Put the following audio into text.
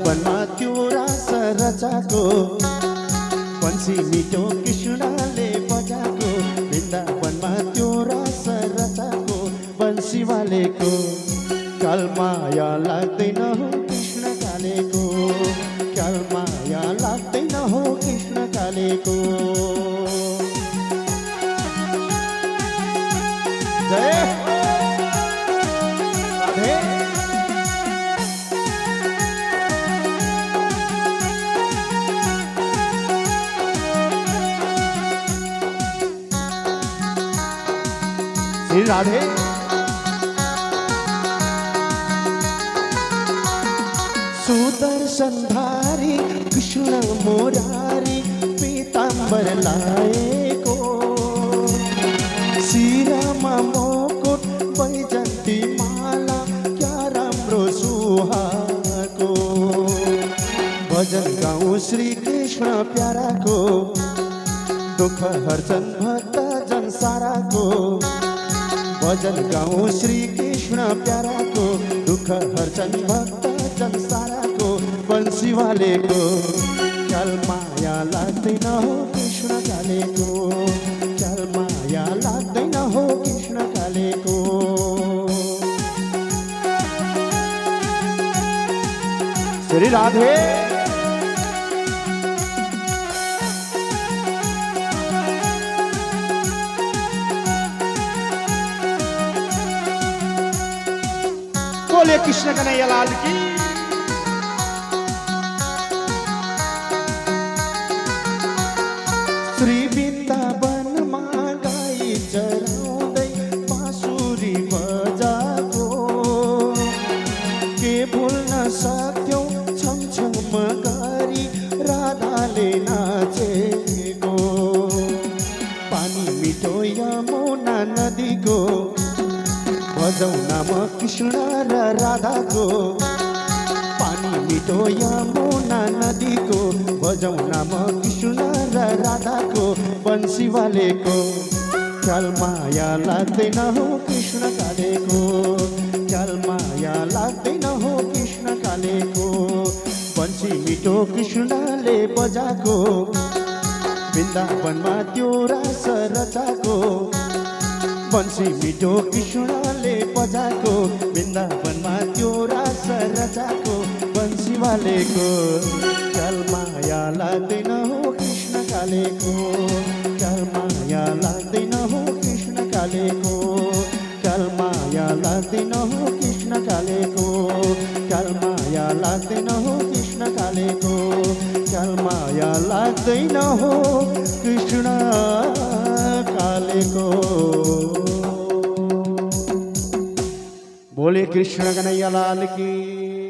वनमा त्यो रास रचाको बन्सी मिठो कृष्णले बजाको वृन्दावनमा त्यो रास रचाको बन्सी वालेको कालमाया लाग्दैन हो कृष्ण कालेको कालमाया लाग्दैन हो कृष्ण कालेको जय राधे श्री राधे सुदर्शनधारी कृष्ण मुरारी पीताम्बर लाएको शिरमा मुकुट बैजन्ती माला क्या राम्रो सुहाको भजन गाउँ श्री कृष्ण प्याराको दुख हर्छन् भक्त जन साराको भजन गाउँ श्री कृष्ण प्याराको दुख हर्छन् भक्त जन साराको बन्सी वालेको कालमाया लाग्दैन हो कृष्ण कालेको कालमाया लाग्दैन हो कृष्ण कालेको श्री राधे बोले कृष्ण कन्हैया लाल की श्री वृन्दावनमा गाई चराउँदै बाँसुरी बजाको के भुल्न सक्थ्यौ छमछम गरी राधाले नाचेको पानी मिठो यमुना नदीको बजाउँ नाम कृष्ण र राधाको पानी मिठो यमुना नदीको बजाउँ नाम कृष्ण र राधाको बन्सी वालेको कालमाया लाग्दैन हो कृष्ण कालेको कालमाया लाग्दैन हो कृष्ण कालेको बन्सी मिठो कृष्णले बजाको वृन्दावनमा त्यो रास रचाको बन्सी मिठो कृष्णले बजाको वृन्दावनमा त्यो रास रचाको बन्सी वालेको कालमाया लाग्दैन हो कृष्ण कालेको कालमाया लाग्दैन हो कृष्ण कालेको कालमाया लाग्दैन हो कृष्ण कालेको कालमाया लाग्दैन हो कृष्ण कालेको कालमाया लाग्दैन हो कृष्ण कालेको बोले कृष्ण कन्हैया लाल की।